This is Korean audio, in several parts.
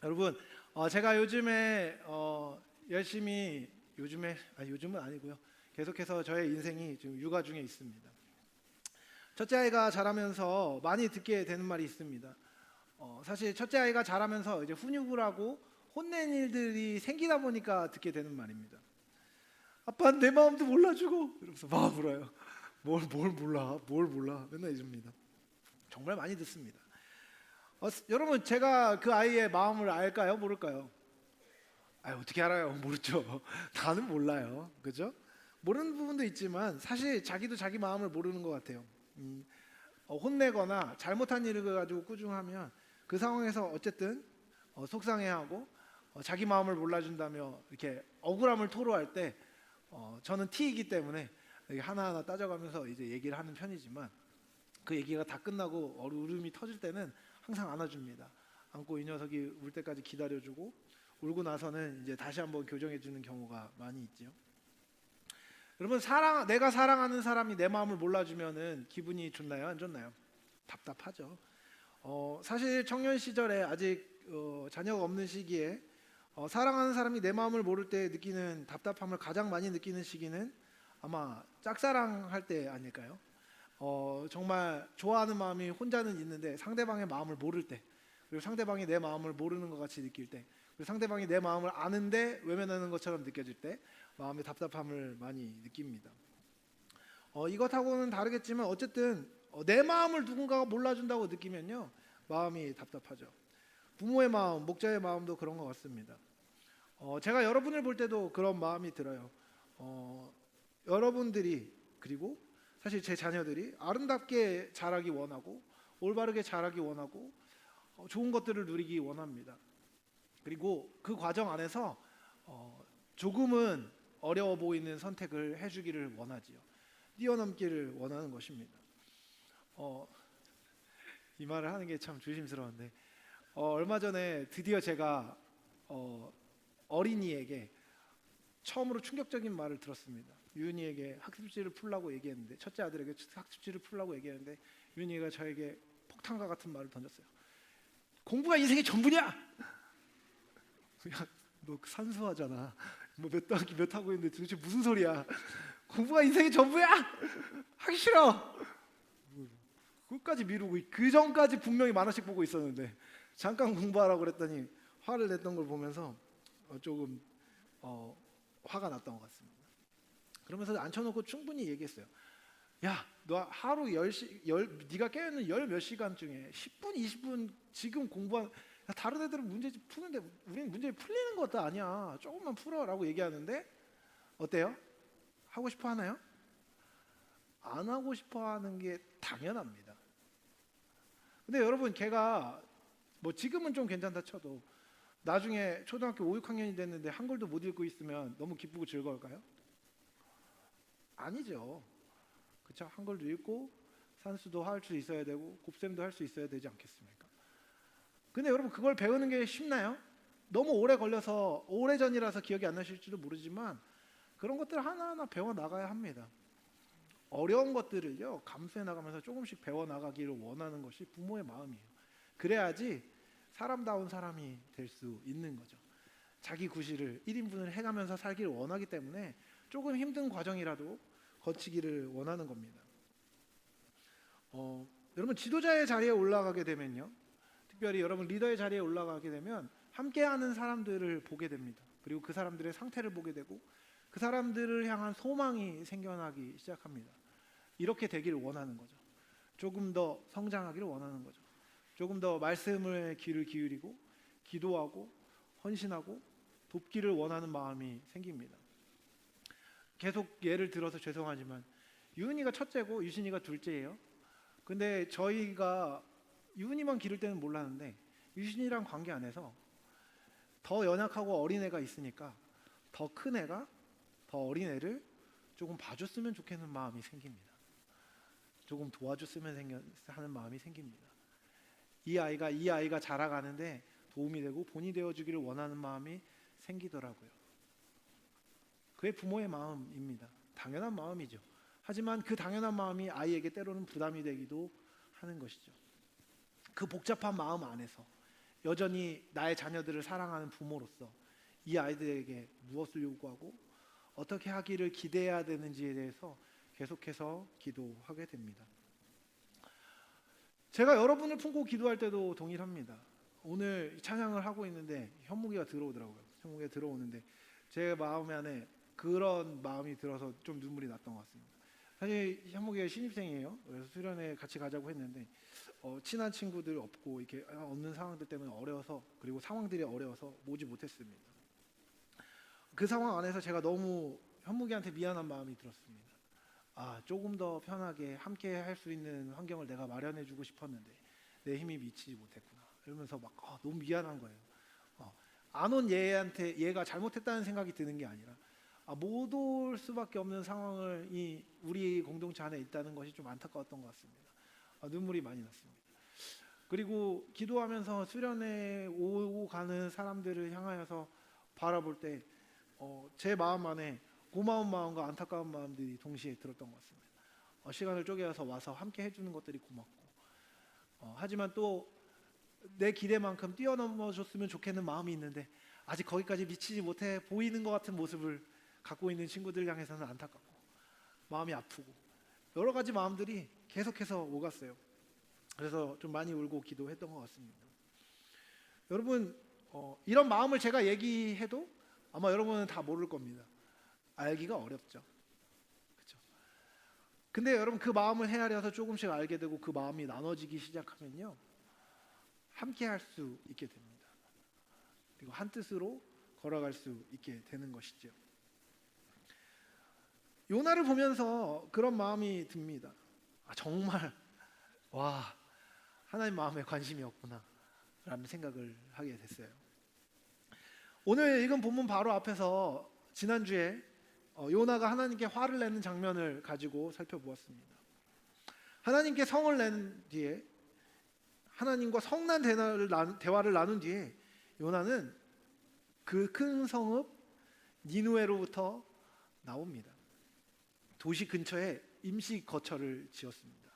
여러분, 제가 요즘에 열심히 요즘은 아니고요. 계속해서 저의 인생이 지금 육아 중에 있습니다. 첫째 아이가 자라면서 많이 듣게 되는 말이 있습니다. 사실 첫째 아이가 자라면서 이제 훈육을 하고 혼낸 일들이 생기다 보니까 듣게 되는 말입니다. 아빠는 내 마음도 몰라주고 이러면서 막 울어요. 뭘 몰라 맨날 이럽니다. 정말 많이 듣습니다. 여러분, 제가 그 아이의 마음을 알까요? 모를까요? 어떻게 알아요? 모르죠. 다는 몰라요. 그죠? 모르는 부분도 있지만 사실 자기도 자기 마음을 모르는 것 같아요. 혼내거나 잘못한 일을 가지고 꾸중하면 그 상황에서 어쨌든 속상해하고 자기 마음을 몰라준다며 이렇게 억울함을 토로할 때 저는 T이기 때문에 이렇게 하나하나 따져가면서 이제 얘기를 하는 편이지만 그 얘기가 다 끝나고 울음이 터질 때는 항상 안아줍니다. 안고 이 녀석이 울 때까지 기다려주고 울고 나서는 이제 다시 한번 교정해주는 경우가 많이 있죠. 여러분, 내가 사랑하는 사람이 내 마음을 몰라주면은 기분이 좋나요? 안 좋나요? 답답하죠. 사실 청년 시절에 아직 자녀가 없는 시기에 사랑하는 사람이 내 마음을 모를 때 느끼는 답답함을 가장 많이 느끼는 시기는 아마 짝사랑할 때 아닐까요? 정말 좋아하는 마음이 혼자는 있는데 상대방의 마음을 모를 때, 그리고 상대방이 내 마음을 모르는 것 같이 느낄 때, 그리고 상대방이 내 마음을 아는데 외면하는 것처럼 느껴질 때 마음의 답답함을 많이 느낍니다. 이것하고는 다르겠지만 어쨌든 내 마음을 누군가가 몰라준다고 느끼면요, 마음이 답답하죠. 부모의 마음, 목자의 마음도 그런 것 같습니다. 제가 여러분을 볼 때도 그런 마음이 들어요. 여러분들이, 그리고 사실 제 자녀들이 아름답게 자라기 원하고 올바르게 자라기 원하고 좋은 것들을 누리기 원합니다. 그리고 그 과정 안에서 조금은 어려워 보이는 선택을 해주기를 원하지요. 뛰어넘기를 원하는 것입니다. 이 말을 하는 게 참 조심스러운데 얼마 전에 드디어 제가 어린이에게 처음으로 충격적인 말을 들었습니다. 유은이에게 학습지를 풀라고 얘기했는데, 첫째 아들에게 학습지를 풀라고 얘기했는데 유은이가 저에게 폭탄과 같은 말을 던졌어요. 공부가 인생의 전부냐? 야, 너 산수하잖아. 뭐 몇 학기 몇 하고 있는데 도대체 무슨 소리야? 공부가 인생의 전부야? 하기 싫어. 끝까지 미루고, 그 전까지 분명히 만화책 보고 있었는데 잠깐 공부하라고 그랬더니 화를 냈던 걸 보면서 조금 화가 났던 것 같습니다. 그러면서 앉혀놓고 충분히 얘기했어요. 야, 너 하루 네가 깨어있는 열 몇 시간 중에 10분, 20분 지금 다른 애들은 문제집 푸는데 우리는 문제 풀리는 것도 아니야. 조금만 풀어라고 얘기하는데 어때요? 하고 싶어 하나요? 안 하고 싶어 하는 게 당연합니다. 근데 여러분, 걔가 뭐 지금은 좀 괜찮다 쳐도 나중에 초등학교 5, 6학년이 됐는데 한글도 못 읽고 있으면 너무 기쁘고 즐거울까요? 아니죠. 그렇죠? 한글도 읽고 산수도 할 수 있어야 되고 곱셈도 할 수 있어야 되지 않겠습니까? 근데 여러분, 그걸 배우는 게 쉽나요? 너무 오래 걸려서 오래전이라서 기억이 안 나실지도 모르지만 그런 것들 하나하나 배워 나가야 합니다. 어려운 것들을요, 감수해 나가면서 조금씩 배워 나가기를 원하는 것이 부모의 마음이에요. 그래야지 사람다운 사람이 될 수 있는 거죠. 자기 구실을 1인분을 해가면서 살기를 원하기 때문에 조금 힘든 과정이라도 거치기를 원하는 겁니다. 여러분, 지도자의 자리에 올라가게 되면요, 특별히 여러분 리더의 자리에 올라가게 되면 함께하는 사람들을 보게 됩니다. 그리고 그 사람들의 상태를 보게 되고 그 사람들을 향한 소망이 생겨나기 시작합니다. 이렇게 되기를 원하는 거죠. 조금 더 성장하기를 원하는 거죠. 조금 더 말씀을 귀를 기울이고 기도하고 헌신하고 돕기를 원하는 마음이 생깁니다. 계속 예를 들어서 죄송하지만 유은이가 첫째고 유신이가 둘째예요. 근데 저희가 유은이만 기를 때는 몰랐는데 유신이랑 관계 안에서 더 연약하고 어린애가 있으니까 더 큰 애가 더 어린애를 조금 봐줬으면 좋겠는 마음이 생깁니다. 조금 도와줬으면 하는 마음이 생깁니다. 이 아이가 자라가는데 도움이 되고 본이 되어주기를 원하는 마음이 생기더라고요. 그게 부모의 마음입니다. 당연한 마음이죠. 하지만 그 당연한 마음이 아이에게 때로는 부담이 되기도 하는 것이죠. 그 복잡한 마음 안에서 여전히 나의 자녀들을 사랑하는 부모로서 이 아이들에게 무엇을 요구하고 어떻게 하기를 기대해야 되는지에 대해서 계속해서 기도하게 됩니다. 제가 여러분을 품고 기도할 때도 동일합니다. 오늘 찬양을 하고 있는데 현무기가 들어오더라고요. 현무기가 들어오는데 제 마음 안에 그런 마음이 들어서 좀 눈물이 났던 것 같습니다. 사실 현무기가 신입생이에요. 그래서 수련회 같이 가자고 했는데 친한 친구들 없고 이렇게 없는 상황들 때문에 어려워서, 그리고 상황들이 어려워서 오지 못했습니다. 그 상황 안에서 제가 너무 현무기한테 미안한 마음이 들었습니다. 조금 더 편하게 함께 할 수 있는 환경을 내가 마련해 주고 싶었는데 내 힘이 미치지 못했구나 이러면서 막 너무 미안한 거예요. 안 온 얘한테 얘가 잘못했다는 생각이 드는 게 아니라 못 올 수밖에 없는 상황이 우리 공동체 안에 있다는 것이 좀 안타까웠던 것 같습니다. 눈물이 많이 났습니다. 그리고 기도하면서 수련회 오고 가는 사람들을 향하여서 바라볼 때 제 마음 안에 고마운 마음과 안타까운 마음들이 동시에 들었던 것 같습니다. 시간을 쪼개서 와서 함께 해주는 것들이 고맙고, 하지만 또 내 기대만큼 뛰어넘어줬으면 좋겠는 마음이 있는데 아직 거기까지 미치지 못해 보이는 것 같은 모습을 갖고 있는 친구들 향해서는 안타깝고 마음이 아프고 여러 가지 마음들이 계속해서 오갔어요. 그래서 좀 많이 울고 기도했던 것 같습니다. 여러분, 이런 마음을 제가 얘기해도 아마 여러분은 다 모를 겁니다. 알기가 어렵죠. 그렇죠? 근데 여러분, 그 마음을 헤아려서 조금씩 알게 되고 그 마음이 나눠지기 시작하면요, 함께 할 수 있게 됩니다. 그리고 한 뜻으로 걸어갈 수 있게 되는 것이죠. 요나를 보면서 그런 마음이 듭니다. 정말 하나님 마음에 관심이 없구나 라는 생각을 하게 됐어요. 오늘 읽은 본문 바로 앞에서 지난주에 요나가 하나님께 화를 내는 장면을 가지고 살펴보았습니다. 하나님께 성을 낸 뒤에, 하나님과 성난 대화를 나눈 뒤에 요나는 그 큰 성읍 니누에로부터 나옵니다. 도시 근처에 임시 거처를 지었습니다.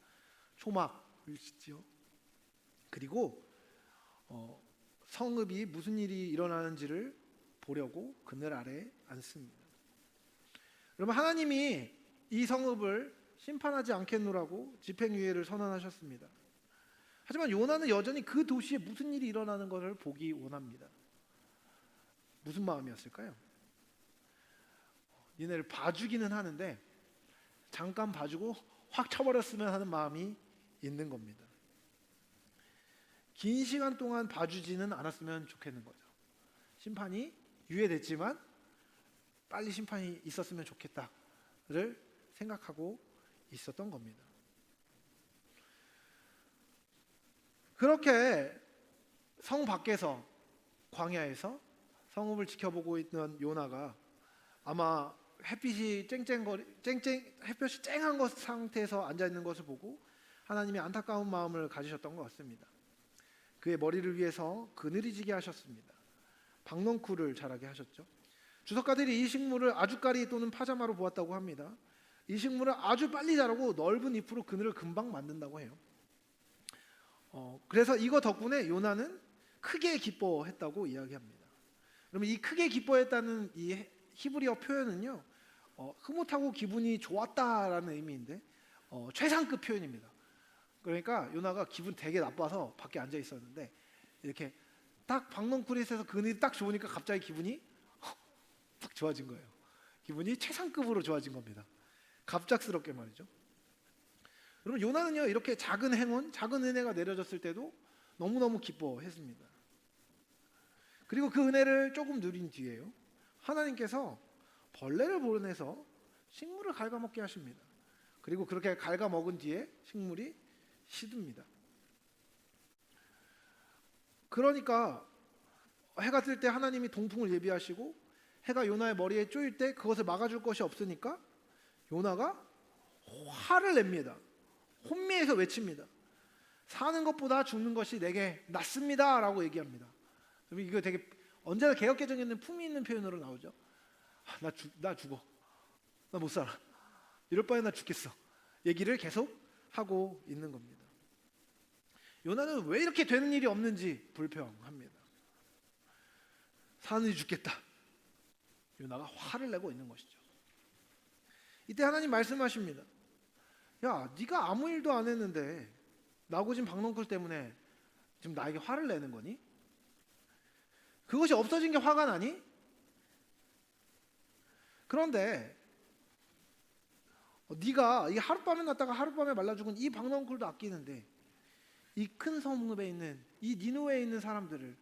초막을 짓지요. 그리고 성읍이 무슨 일이 일어나는지를 보려고 그늘 아래에 앉습니다. 여러분, 하나님이 이 성읍을 심판하지 않겠노라고 집행유예를 선언하셨습니다. 하지만 요나는 여전히 그 도시에 무슨 일이 일어나는 것을 보기 원합니다. 무슨 마음이었을까요? 니네를 봐주기는 하는데 잠깐 봐주고 확 쳐버렸으면 하는 마음이 있는 겁니다. 긴 시간 동안 봐주지는 않았으면 좋겠는 거죠. 심판이 유예됐지만 빨리 심판이 있었으면 좋겠다를 생각하고 있었던 겁니다. 그렇게 성 밖에서, 광야에서 성읍을 지켜보고 있던 요나가 아마 햇빛이 햇볕이 쨍한 것 상태에서 앉아 있는 것을 보고 하나님이 안타까운 마음을 가지셨던 것 같습니다. 그의 머리를 위해서 그늘이 지게 하셨습니다. 박넝쿨을 자라게 하셨죠. 주석가들이 이 식물을 아주까리 또는 파자마로 보았다고 합니다. 이 식물은 아주 빨리 자라고 넓은 잎으로 그늘을 금방 만든다고 해요. 그래서 이거 덕분에 요나는 크게 기뻐했다고 이야기합니다. 그러면 이 크게 기뻐했다는 이 히브리어 표현은요, 흐뭇하고 기분이 좋았다라는 의미인데 최상급 표현입니다. 그러니까 요나가 기분 되게 나빠서 밖에 앉아 있었는데 이렇게 딱 박넝쿨이 있어서 그늘이 딱 좋으니까 갑자기 기분이 딱 좋아진 거예요. 기분이 최상급으로 좋아진 겁니다. 갑작스럽게 말이죠. 여러분, 요나는요, 이렇게 작은 행운, 작은 은혜가 내려졌을 때도 너무너무 기뻐했습니다. 그리고 그 은혜를 조금 누린 뒤에요, 하나님께서 벌레를 보내서 식물을 갉아먹게 하십니다. 그리고 그렇게 갉아먹은 뒤에 식물이 시듭니다. 그러니까 해가 뜰 때 하나님이 동풍을 예비하시고 해가 요나의 머리에 쪼일 때 그것을 막아줄 것이 없으니까 요나가 화를 냅니다. 혼미해서 외칩니다. 사는 것보다 죽는 것이 내게 낫습니다 라고 얘기합니다. 이거 되게 언제나 개혁개정에는 품위 있는 표현으로 나오죠. 나 죽어, 나 못 살아, 이럴 바에 나 죽겠어 얘기를 계속 하고 있는 겁니다. 요나는 왜 이렇게 되는 일이 없는지 불평합니다. 사느니 죽겠다. 요나가 화를 내고 있는 것이죠. 이때 하나님 말씀하십니다. 야, 네가 아무 일도 안 했는데 나고진 박넝쿨 때문에 지금 나에게 화를 내는 거니? 그것이 없어진 게 화가 나니? 그런데 네가 이 하룻밤에 났다가 하룻밤에 말라 죽은 이 박넝쿨도 아끼는데 이 큰 성읍에 있는 이 니느웨에 있는 사람들을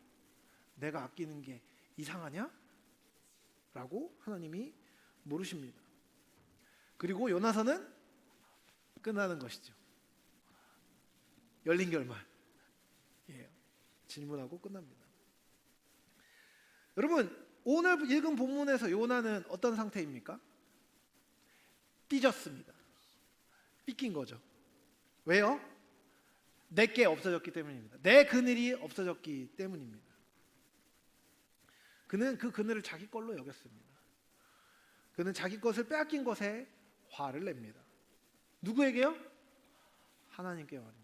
내가 아끼는 게 이상하냐? 라고 하나님이 물으십니다. 그리고 요나서는 끝나는 것이죠. 열린 결말. 예, 질문하고 끝납니다. 여러분, 오늘 읽은 본문에서 요나는 어떤 상태입니까? 삐졌습니다. 삐낀 거죠. 왜요? 내게 없어졌기 때문입니다. 내 그늘이 없어졌기 때문입니다. 그는 그 그늘을 자기 걸로 여겼습니다. 그는 자기 것을 빼앗긴 것에 화를 냅니다. 누구에게요? 하나님께 말입니다.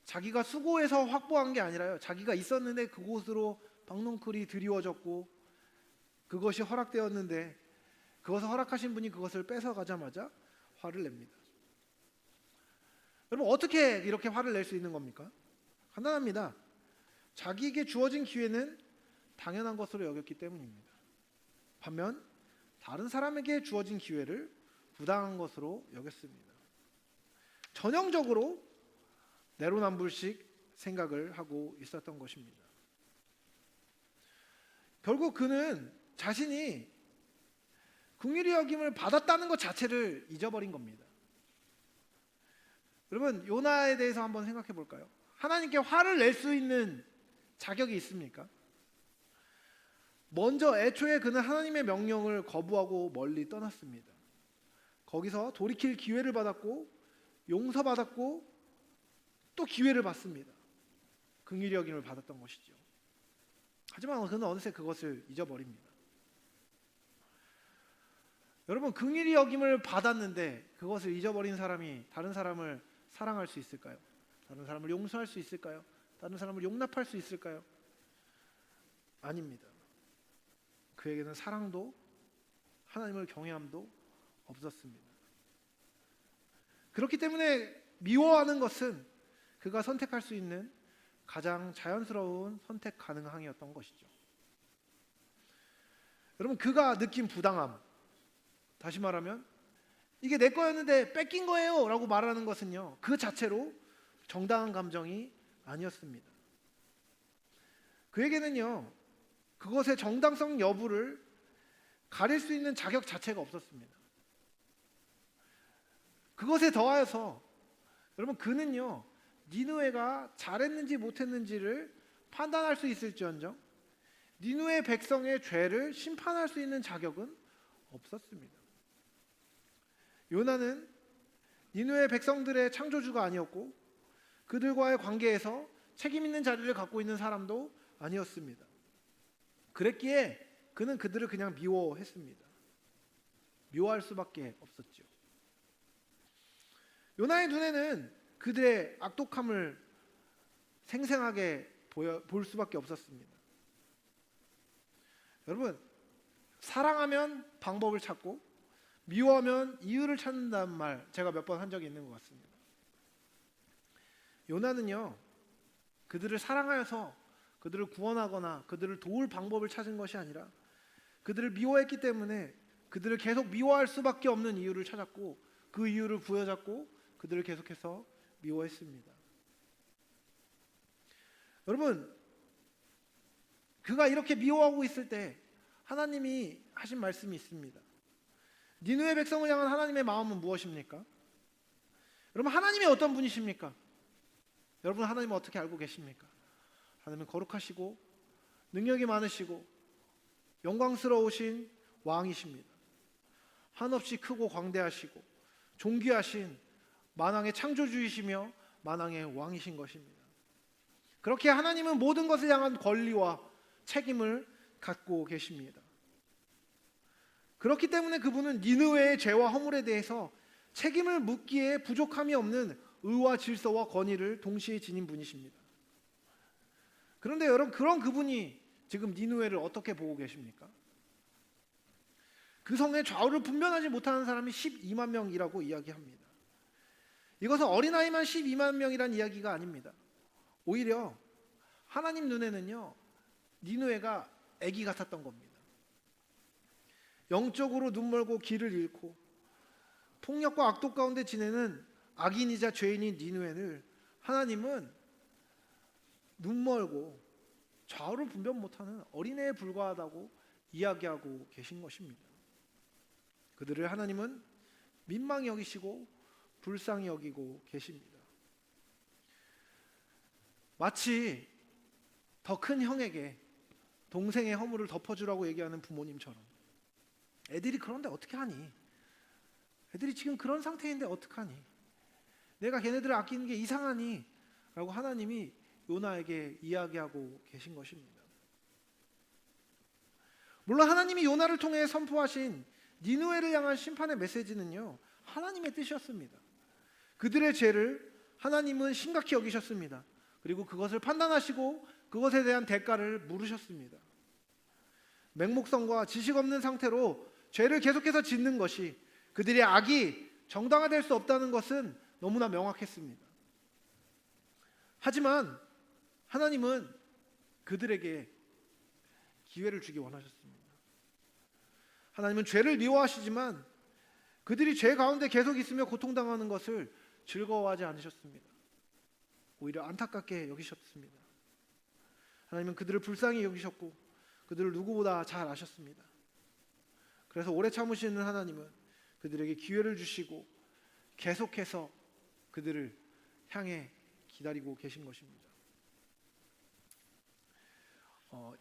자기가 수고해서 확보한 게 아니라요, 자기가 있었는데 그곳으로 박넝쿨이 드리워졌고 그것이 허락되었는데 그것을 허락하신 분이 그것을 뺏어가자마자 화를 냅니다. 여러분, 어떻게 이렇게 화를 낼 수 있는 겁니까? 간단합니다. 자기에게 주어진 기회는 당연한 것으로 여겼기 때문입니다. 반면 다른 사람에게 주어진 기회를 부당한 것으로 여겼습니다. 전형적으로 내로남불식 생각을 하고 있었던 것입니다. 결국 그는 자신이 긍휼히 여김을 받았다는 것 자체를 잊어버린 겁니다. 여러분, 요나에 대해서 한번 생각해 볼까요? 하나님께 화를 낼 수 있는 자격이 있습니까? 먼저 애초에 그는 하나님의 명령을 거부하고 멀리 떠났습니다. 거기서 돌이킬 기회를 받았고 용서받았고 또 기회를 받습니다. 긍휼히 여김을 받았던 것이죠. 하지만 그는 어느새 그것을 잊어버립니다. 여러분, 긍휼히 여김을 받았는데 그것을 잊어버린 사람이 다른 사람을 사랑할 수 있을까요? 다른 사람을 용서할 수 있을까요? 다른 사람을 용납할 수 있을까요? 아닙니다. 그에게는 사랑도 하나님을 경외함도 없었습니다. 그렇기 때문에 미워하는 것은 그가 선택할 수 있는 가장 자연스러운 선택 가능함이었던 것이죠. 여러분, 그가 느낀 부당함, 다시 말하면 이게 내 거였는데 뺏긴 거예요 라고 말하는 것은요, 그 자체로 정당한 감정이 아니었습니다. 그에게는요, 그것의 정당성 여부를 가릴 수 있는 자격 자체가 없었습니다. 그것에 더하여서 여러분, 그는요, 니느웨가 잘했는지 못했는지를 판단할 수 있을지언정 니느웨 백성의 죄를 심판할 수 있는 자격은 없었습니다. 요나는 니느웨 백성들의 창조주가 아니었고 그들과의 관계에서 책임 있는 자리를 갖고 있는 사람도 아니었습니다. 그랬기에 그는 그들을 그냥 미워했습니다. 미워할 수밖에 없었죠. 요나의 눈에는 그들의 악독함을 생생하게 볼 수밖에 없었습니다. 여러분, 사랑하면 방법을 찾고 미워하면 이유를 찾는다는 말 제가 몇 번 한 적이 있는 것 같습니다. 요나는요, 그들을 사랑하여서 그들을 구원하거나 그들을 도울 방법을 찾은 것이 아니라 그들을 미워했기 때문에 그들을 계속 미워할 수밖에 없는 이유를 찾았고 그 이유를 부여잡고 그들을 계속해서 미워했습니다. 여러분, 그가 이렇게 미워하고 있을 때 하나님이 하신 말씀이 있습니다. 니느웨 백성을 향한 하나님의 마음은 무엇입니까? 여러분, 하나님이 어떤 분이십니까? 여러분, 하나님은 어떻게 알고 계십니까? 하나님은 거룩하시고 능력이 많으시고 영광스러우신 왕이십니다. 한없이 크고 광대하시고 존귀하신 만왕의 창조주이시며 만왕의 왕이신 것입니다. 그렇게 하나님은 모든 것을 향한 권리와 책임을 갖고 계십니다. 그렇기 때문에 그분은 니느웨의 죄와 허물에 대해서 책임을 묻기에 부족함이 없는 의와 질서와 권위를 동시에 지닌 분이십니다. 그런데 여러분, 그런 그분이 지금 니느웨를 어떻게 보고 계십니까? 그 성의 좌우를 분별하지 못하는 사람이 12만 명이라고 이야기합니다. 이것은 어린아이만 12만 명이란 이야기가 아닙니다. 오히려 하나님 눈에는요, 니느웨가 아기 같았던 겁니다. 영적으로 눈멀고 길을 잃고 폭력과 악독 가운데 지내는 악인이자 죄인인 니느웨를 하나님은 눈멀고 좌우를 분별 못하는 어린애에 불과하다고 이야기하고 계신 것입니다. 그들을 하나님은 민망히 여기시고 불쌍히 여기고 계십니다. 마치 더 큰 형에게 동생의 허물을 덮어주라고 얘기하는 부모님처럼, 애들이 그런데 어떻게 하니? 애들이 지금 그런 상태인데 어떡하니? 내가 걔네들을 아끼는 게 이상하니? 라고 하나님이 요나에게 이야기하고 계신 것입니다. 물론 하나님이 요나를 통해 선포하신 니느웨를 향한 심판의 메시지는요, 하나님의 뜻이었습니다. 그들의 죄를 하나님은 심각히 여기셨습니다. 그리고 그것을 판단하시고 그것에 대한 대가를 물으셨습니다. 맹목성과 지식 없는 상태로 죄를 계속해서 짓는 것이 그들의 악이 정당화될 수 없다는 것은 너무나 명확했습니다. 하지만 하나님은 그들에게 기회를 주기 원하셨습니다. 하나님은 죄를 미워하시지만 그들이 죄 가운데 계속 있으며 고통당하는 것을 즐거워하지 않으셨습니다. 오히려 안타깝게 여기셨습니다. 하나님은 그들을 불쌍히 여기셨고 그들을 누구보다 잘 아셨습니다. 그래서 오래 참으시는 하나님은 그들에게 기회를 주시고 계속해서 그들을 향해 기다리고 계신 것입니다.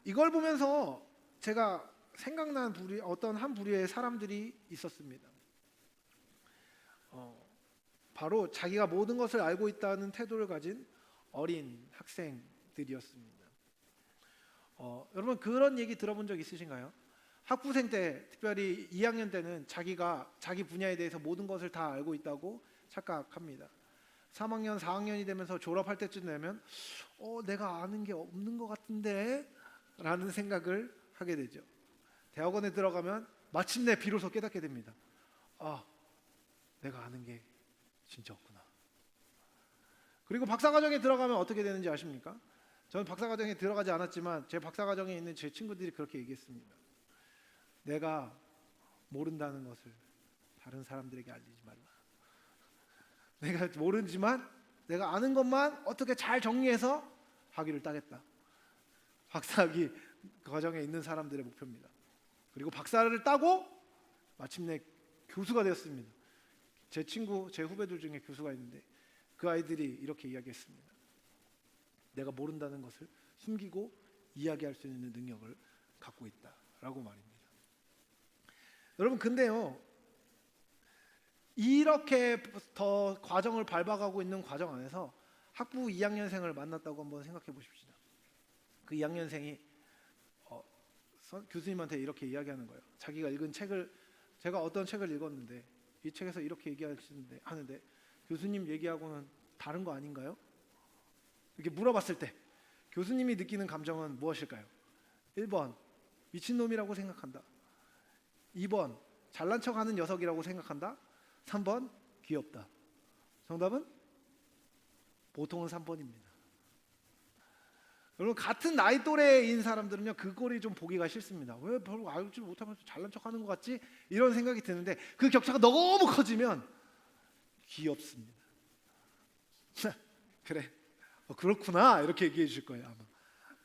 이걸 보면서 제가 생각난 어떤 한 부류의 사람들이 있었습니다. 바로 자기가 모든 것을 알고 있다는 태도를 가진 어린 학생들이었습니다. 여러분, 그런 얘기 들어본 적 있으신가요? 학부생 때, 특별히 2학년 때는 자기가 자기 분야에 대해서 모든 것을 다 알고 있다고 착각합니다. 3학년, 4학년이 되면서 졸업할 때쯤 되면 내가 아는 게 없는 것 같은데? 라는 생각을 하게 되죠. 대학원에 들어가면 마침내 비로소 깨닫게 됩니다. 내가 아는 게 진짜 없구나. 그리고 박사과정에 들어가면 어떻게 되는지 아십니까? 저는 박사과정에 들어가지 않았지만 제 박사과정에 있는 제 친구들이 그렇게 얘기했습니다. 내가 모른다는 것을 다른 사람들에게 알리지 말라. 내가 모르지만 내가 아는 것만 어떻게 잘 정리해서 학위를 따겠다. 박사학위 과정에 있는 사람들의 목표입니다. 그리고 박사를 따고 마침내 교수가 되었습니다. 제 친구, 제 후배들 중에 교수가 있는데 그 아이들이 이렇게 이야기했습니다. 내가 모른다는 것을 숨기고 이야기할 수 있는 능력을 갖고 있다라고 말입니다. 여러분, 근데요, 이렇게 더 과정을 밟아가고 있는 과정 안에서 학부 2학년생을 만났다고 한번 생각해 보십시다. 그 2학년생이 교수님한테 이렇게 이야기하는 거예요. 자기가 읽은 책을, 제가 어떤 책을 읽었는데 이 책에서 이렇게 하는데 교수님 얘기하고는 다른 거 아닌가요? 이렇게 물어봤을 때 교수님이 느끼는 감정은 무엇일까요? 1번 미친놈이라고 생각한다. 2번 잘난 척하는 녀석이라고 생각한다. 3번 귀엽다. 정답은 보통은 3번입니다. 여러분, 같은 나이 또래인 사람들은요, 그 꼴이 좀 보기가 싫습니다. 왜 별로 알지 못하면서 잘난 척하는 것 같지? 이런 생각이 드는데 그 격차가 너무 커지면 귀엽습니다. 그래, 그렇구나, 이렇게 얘기해 주실 거예요.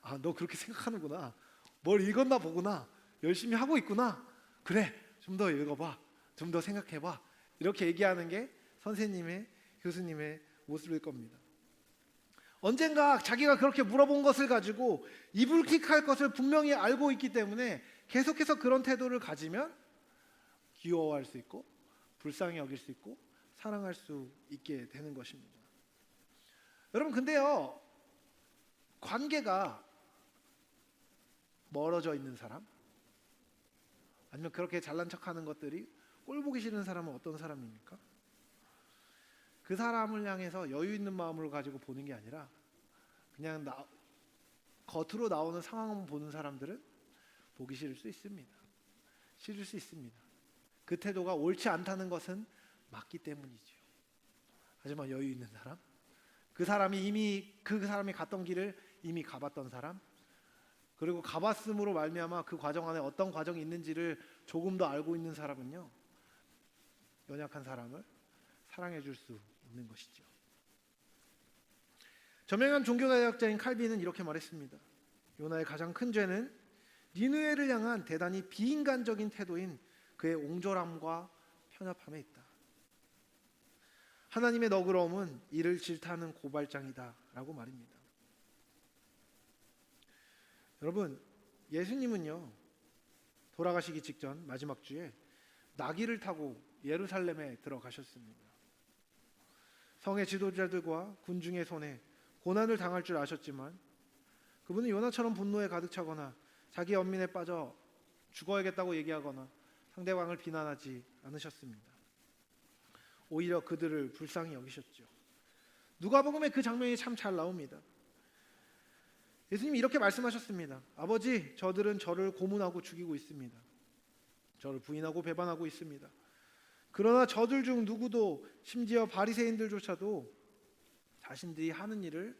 아마 너 그렇게 생각하는구나, 뭘 읽었나 보구나, 열심히 하고 있구나, 그래, 좀 더 읽어봐, 좀 더 생각해봐, 이렇게 얘기하는 게 선생님의, 교수님의 모습일 겁니다. 언젠가 자기가 그렇게 물어본 것을 가지고 이불킥할 것을 분명히 알고 있기 때문에 계속해서 그런 태도를 가지면 귀여워할 수 있고 불쌍히 여길 수 있고 사랑할 수 있게 되는 것입니다. 여러분, 근데요, 관계가 멀어져 있는 사람, 아니면 그렇게 잘난 척하는 것들이 꼴 보기 싫은 사람은 어떤 사람입니까? 그 사람을 향해서 여유 있는 마음으로 가지고 보는 게 아니라 그냥 겉으로 나오는 상황만 보는 사람들은 보기 싫을 수 있습니다. 싫을 수 있습니다. 그 태도가 옳지 않다는 것은 맞기 때문이죠. 하지만 여유 있는 사람, 그 사람이 갔던 길을 이미 가봤던 사람, 그리고 가봤음으로 말미암아 그 과정 안에 어떤 과정이 있는지를 조금 더 알고 있는 사람은요, 연약한 사람을 사랑해 줄 수 있는 것이죠. 저명한 종교개혁자인 칼빈은 이렇게 말했습니다. 요나의 가장 큰 죄는 니느웨를 향한 대단히 비인간적인 태도인 그의 옹졸함과 편협함에 있다. 하나님의 너그러움은 이를 질타하는 고발장이다 라고 말입니다. 여러분, 예수님은요, 돌아가시기 직전 마지막 주에 나귀를 타고 예루살렘에 들어가셨습니다. 성의 지도자들과 군중의 손에 고난을 당할 줄 아셨지만 그분은 요나처럼 분노에 가득 차거나 자기 연민에 빠져 죽어야겠다고 얘기하거나 상대방을 비난하지 않으셨습니다. 오히려 그들을 불쌍히 여기셨죠. 누가복음에 그 장면이 참 잘 나옵니다. 예수님이 이렇게 말씀하셨습니다. 아버지, 저들은 저를 고문하고 죽이고 있습니다. 저를 부인하고 배반하고 있습니다. 그러나 저들 중 누구도, 심지어 바리새인들조차도 자신들이 하는 일을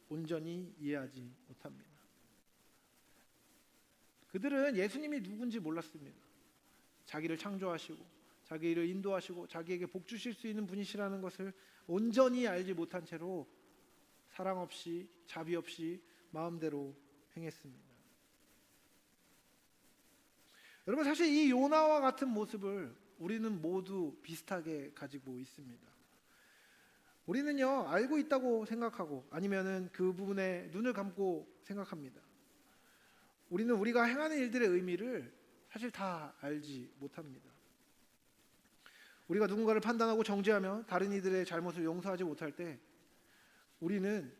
온전히 이해하지 못합니다. 그들은 예수님이 누군지 몰랐습니다. 자기를 창조하시고 자기를 인도하시고 자기에게 복 주실 수 있는 분이시라는 것을 온전히 알지 못한 채로 사랑 없이 자비 없이 마음대로 행했습니다. 여러분, 사실 이 요나와 같은 모습을 우리는 모두 비슷하게 가지고 있습니다. 우리는요, 알고 있다고 생각하고 아니면은 그 부분에 눈을 감고 생각합니다. 우리는 우리가 행하는 일들의 의미를 사실 다 알지 못합니다. 우리가 누군가를 판단하고 정죄하며 다른 이들의 잘못을 용서하지 못할 때 우리는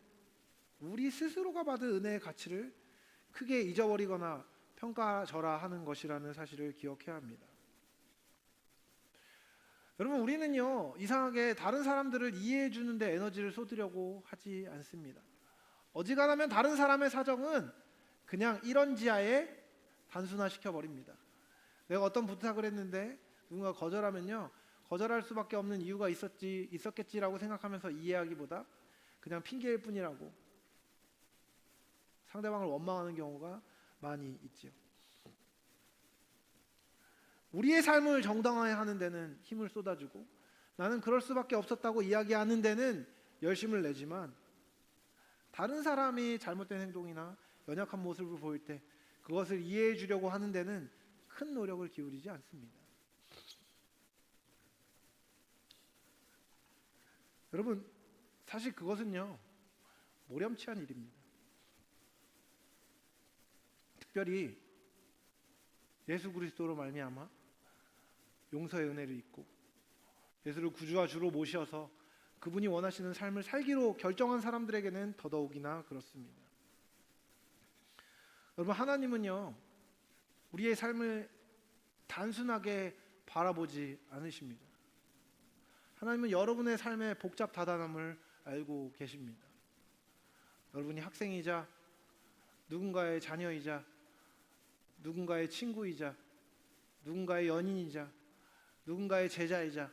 우리 스스로가 받은 은혜의 가치를 크게 잊어버리거나 평가절하하는 것이라는 사실을 기억해야 합니다. 여러분, 우리는요, 이상하게 다른 사람들을 이해해 주는데 에너지를 쏟으려고 하지 않습니다. 어지간하면 다른 사람의 사정은 그냥 이런지하에 단순화시켜 버립니다. 내가 어떤 부탁을 했는데 누군가 거절하면요, 거절할 수밖에 없는 이유가 있었겠지라고 생각하면서 이해하기보다 그냥 핑계일 뿐이라고 상대방을 원망하는 경우가 많이 있죠. 우리의 삶을 정당화하는 데는 힘을 쏟아주고 나는 그럴 수밖에 없었다고 이야기하는 데는 열심을 내지만 다른 사람이 잘못된 행동이나 연약한 모습을 보일 때 그것을 이해해 주려고 하는 데는 큰 노력을 기울이지 않습니다. 여러분, 사실 그것은요, 모렴치한 일입니다. 특별히 예수 그리스도로 말미암아 용서의 은혜를 입고 예수를 구주와 주로 모셔서 그분이 원하시는 삶을 살기로 결정한 사람들에게는 더더욱이나 그렇습니다. 여러분, 하나님은요, 우리의 삶을 단순하게 바라보지 않으십니다. 하나님은 여러분의 삶의 복잡다단함을 알고 계십니다. 여러분이 학생이자 누군가의 자녀이자 누군가의 친구이자 누군가의 연인이자 누군가의 제자이자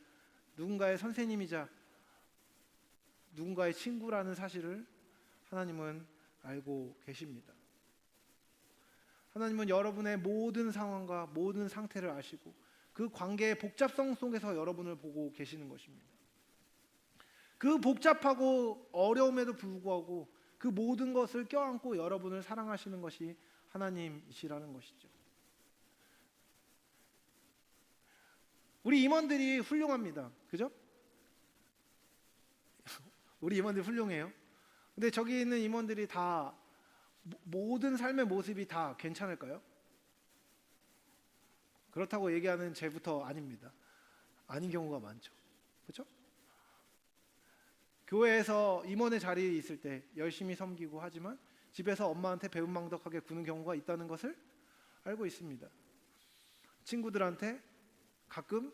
누군가의 선생님이자 누군가의 친구라는 사실을 하나님은 알고 계십니다. 하나님은 여러분의 모든 상황과 모든 상태를 아시고 그 관계의 복잡성 속에서 여러분을 보고 계시는 것입니다. 그 복잡하고 어려움에도 불구하고 그 모든 것을 껴안고 여러분을 사랑하시는 것이 하나님이시라는 것이죠. 우리 임원들이 훌륭합니다. 그죠? 우리 임원들 훌륭해요. 근데 저기 있는 임원들이 다 모든 삶의 모습이 다 괜찮을까요? 그렇다고 얘기하는 제부터 아닙니다. 아닌 경우가 많죠. 그렇죠? 교회에서 임원의 자리에 있을 때 열심히 섬기고 하지만 집에서 엄마한테 배은망덕하게 구는 경우가 있다는 것을 알고 있습니다. 친구들한테 가끔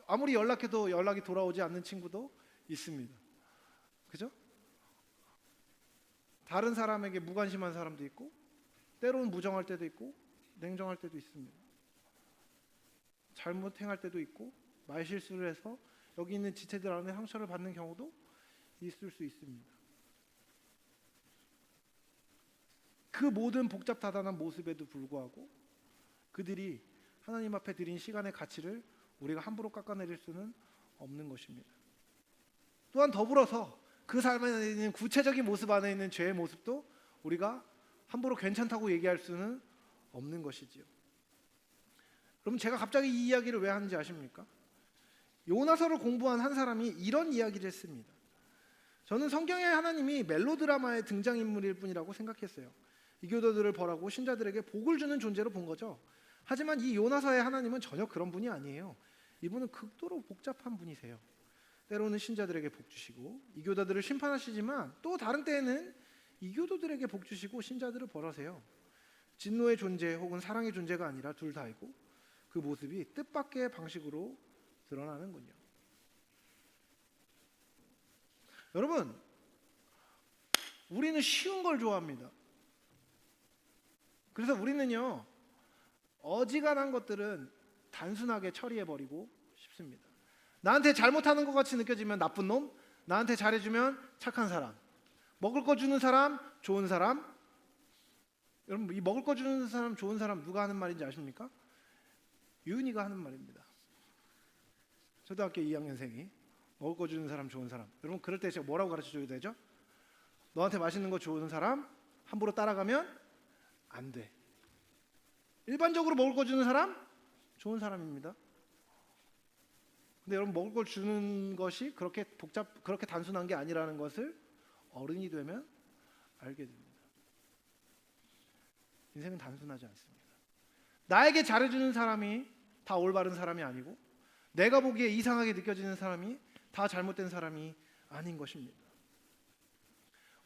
아무리 연락해도 연락이 돌아오지 않는 친구도 있습니다. 그죠? 다른 사람에게 무관심한 사람도 있고, 때로는 무정할 때도 있고, 냉정할 때도 있습니다. 잘못 행할 때도 있고, 말실수를 해서 여기 있는 지체들 안에 상처를 받는 경우도 있을 수 있습니다. 그 모든 복잡다단한 모습에도 불구하고 그들이 하나님 앞에 드린 시간의 가치를 우리가 함부로 깎아내릴 수는 없는 것입니다. 또한 더불어서 그 삶에 있는 구체적인 모습 안에 있는 죄의 모습도 우리가 함부로 괜찮다고 얘기할 수는 없는 것이지요. 그럼 제가 갑자기 이 이야기를 왜 하는지 아십니까? 요나서를 공부한 한 사람이 이런 이야기를 했습니다. 저는 성경의 하나님이 멜로드라마의 등장인물일 뿐이라고 생각했어요. 이교도들을 벌하고 신자들에게 복을 주는 존재로 본 거죠. 하지만 이 요나서의 하나님은 전혀 그런 분이 아니에요. 이분은 극도로 복잡한 분이세요. 때로는 신자들에게 복 주시고 이교도들을 심판하시지만 또 다른 때에는 이교도들에게 복 주시고 신자들을 벌하세요. 진노의 존재 혹은 사랑의 존재가 아니라 둘 다이고 그 모습이 뜻밖의 방식으로 드러나는군요. 여러분, 우리는 쉬운 걸 좋아합니다. 그래서 우리는요, 어지간한 것들은 단순하게 처리해버리고 싶습니다. 나한테 잘못하는 것 같이 느껴지면 나쁜 놈, 나한테 잘해주면 착한 사람, 먹을 거 주는 사람, 좋은 사람. 여러분, 이 먹을 거 주는 사람, 좋은 사람 누가 하는 말인지 아십니까? 유은이가 하는 말입니다. 초등학교 2학년생이 먹을 거 주는 사람, 좋은 사람. 여러분, 그럴 때 제가 뭐라고 가르쳐줘야 되죠? 너한테 맛있는 거 주는 사람 함부로 따라가면 안 돼. 일반적으로 먹을 거 주는 사람 좋은 사람입니다. 근데 여러분, 먹을 걸 주는 것이 그렇게 그렇게 단순한 게 아니라는 것을 어른이 되면 알게 됩니다. 인생은 단순하지 않습니다. 나에게 잘해주는 사람이 다 올바른 사람이 아니고 내가 보기에 이상하게 느껴지는 사람이 다 잘못된 사람이 아닌 것입니다.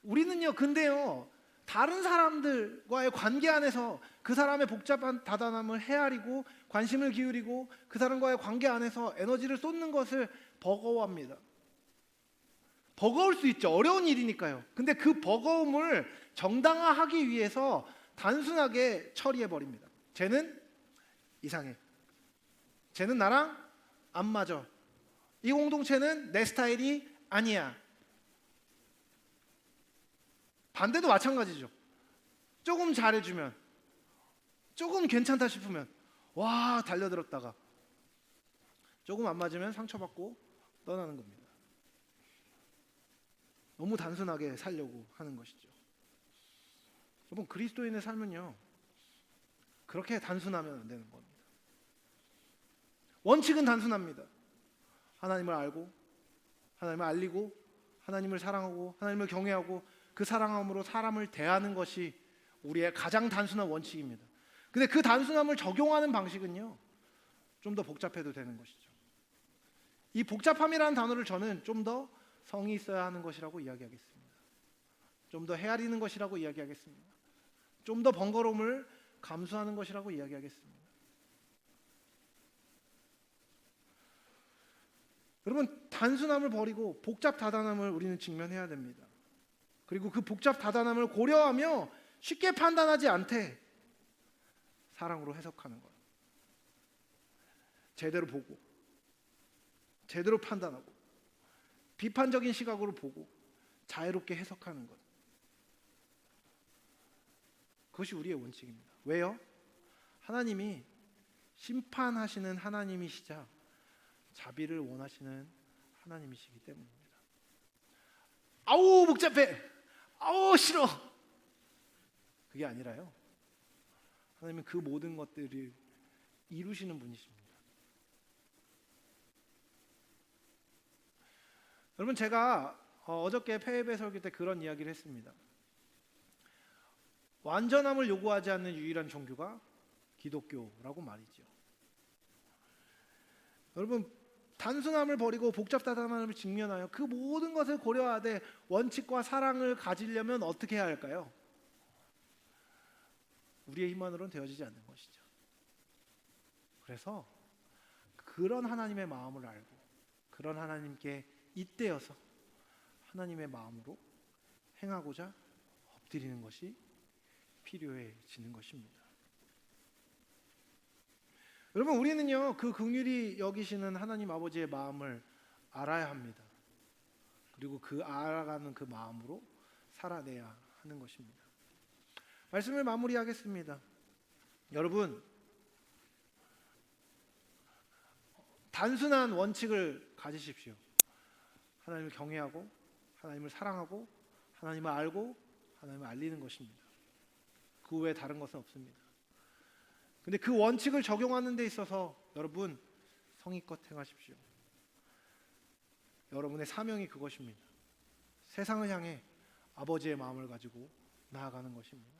우리는요, 근데요, 다른 사람들과의 관계 안에서 그 사람의 복잡한 다단함을 헤아리고 관심을 기울이고 그 사람과의 관계 안에서 에너지를 쏟는 것을 버거워합니다. 버거울 수 있죠. 어려운 일이니까요. 근데 그 버거움을 정당화하기 위해서 단순하게 처리해버립니다. 쟤는 이상해. 쟤는 나랑 안 맞아. 이 공동체는 내 스타일이 아니야. 반대도 마찬가지죠. 조금 잘해주면, 조금 괜찮다 싶으면 와 달려들었다가 조금 안 맞으면 상처받고 떠나는 겁니다. 너무 단순하게 살려고 하는 것이죠. 여러분, 그리스도인의 삶은요, 그렇게 단순하면 안 되는 겁니다. 원칙은 단순합니다. 하나님을 알고 하나님을 알리고 하나님을 사랑하고 하나님을 경외하고 그 사랑함으로 사람을 대하는 것이 우리의 가장 단순한 원칙입니다. 근데 그 단순함을 적용하는 방식은요, 좀 더 복잡해도 되는 것이죠. 이 복잡함이라는 단어를 저는 좀 더 성이 있어야 하는 것이라고 이야기하겠습니다. 좀 더 헤아리는 것이라고 이야기하겠습니다. 좀 더 번거로움을 감수하는 것이라고 이야기하겠습니다. 여러분, 단순함을 버리고 복잡다단함을 우리는 직면해야 됩니다. 그리고 그 복잡다단함을 고려하며 쉽게 판단하지 않되 사랑으로 해석하는 것. 제대로 보고 제대로 판단하고 비판적인 시각으로 보고 자유롭게 해석하는 것. 그것이 우리의 원칙입니다. 왜요? 하나님이 심판하시는 하나님이시자 자비를 원하시는 하나님이시기 때문입니다. 아우 복잡해, 아우 싫어, 그게 아니라요, 하나님은 그 모든 것들을 이루시는 분이십니다. 여러분, 제가 어저께 패배 설교 때 그런 이야기를 했습니다. 완전함을 요구하지 않는 유일한 종교가 기독교라고 말이죠. 여러분, 단순함을 버리고 복잡다단함을 직면하여 그 모든 것을 고려하되 원칙과 사랑을 가지려면 어떻게 해야 할까요? 우리의 힘만으로는 되어지지 않는 것이죠. 그래서 그 그런 하나님의 마음을 알고 그런 하나님께 잇대어서 하나님의 마음으로 행하고자 엎드리는 것이 필요해지는 것입니다. 여러분, 우리는요 그 긍휼히 여기시는 하나님 아버지의 마음을 알아야 합니다. 그리고 그 알아가는 그 마음으로 살아내야 하는 것입니다. 말씀을 마무리하겠습니다. 여러분, 단순한 원칙을 가지십시오. 하나님을 경외하고 하나님을 사랑하고 하나님을 알고 하나님을 알리는 것입니다. 그 외에 다른 것은 없습니다. 근데 그 원칙을 적용하는 데 있어서 여러분 성의껏 행하십시오. 여러분의 사명이 그것입니다. 세상을 향해 아버지의 마음을 가지고 나아가는 것입니다.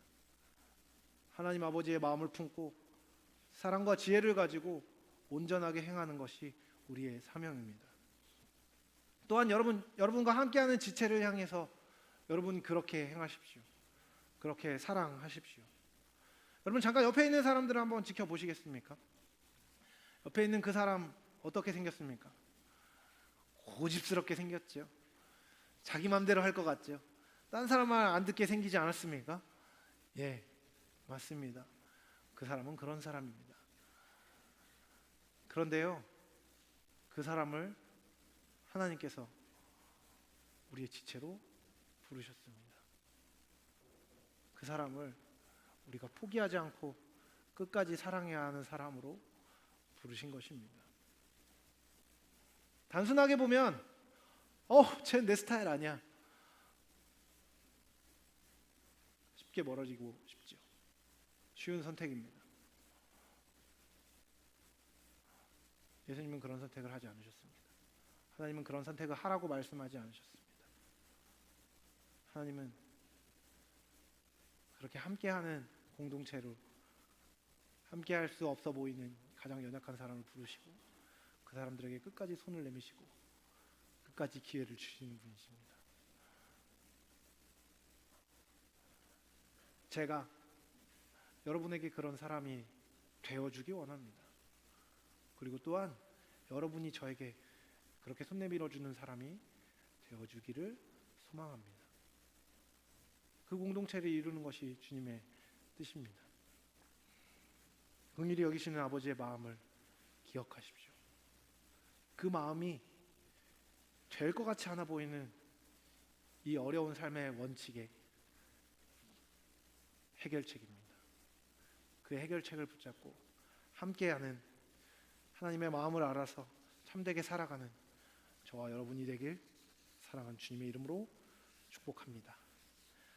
하나님 아버지의 마음을 품고 사랑과 지혜를 가지고 온전하게 행하는 것이 우리의 사명입니다. 또한 여러분과 함께하는 지체를 향해서 여러분 그렇게 행하십시오. 그렇게 사랑하십시오. 여러분, 잠깐 옆에 있는 사람들을 한번 지켜보시겠습니까? 옆에 있는 그 사람 어떻게 생겼습니까? 고집스럽게 생겼죠. 자기 맘대로 할 것 같죠. 딴 사람 말 안 듣게 생기지 않았습니까? 예, 맞습니다. 그 사람은 그런 사람입니다. 그런데요, 그 사람을 하나님께서 우리의 지체로 부르셨습니다. 그 사람을 우리가 포기하지 않고 끝까지 사랑해야 하는 사람으로 부르신 것입니다. 단순하게 보면 쟤는 내 스타일 아니야, 쉽게 멀어지고 싶죠. 쉬운 선택입니다. 예수님은 그런 선택을 하지 않으셨습니다. 하나님은 그런 선택을 하라고 말씀하지 않으셨습니다. 하나님은 그렇게 함께하는 공동체로 함께할 수 없어 보이는 가장 연약한 사람을 부르시고 그 사람들에게 끝까지 손을 내미시고 끝까지 기회를 주시는 분이십니다. 제가 여러분에게 그런 사람이 되어주기 원합니다. 그리고 또한 여러분이 저에게 그렇게 손 내밀어주는 사람이 되어주기를 소망합니다. 그 공동체를 이루는 것이 주님의 뜻입니다. 긍휼히 여기시는 아버지의 마음을 기억하십시오. 그 마음이 될 것 같지 않아 보이는 이 어려운 삶의 원칙의 해결책입니다. 그 해결책을 붙잡고 함께하는 하나님의 마음을 알아서 참되게 살아가는 저와 여러분이 되길 사랑하는 주님의 이름으로 축복합니다.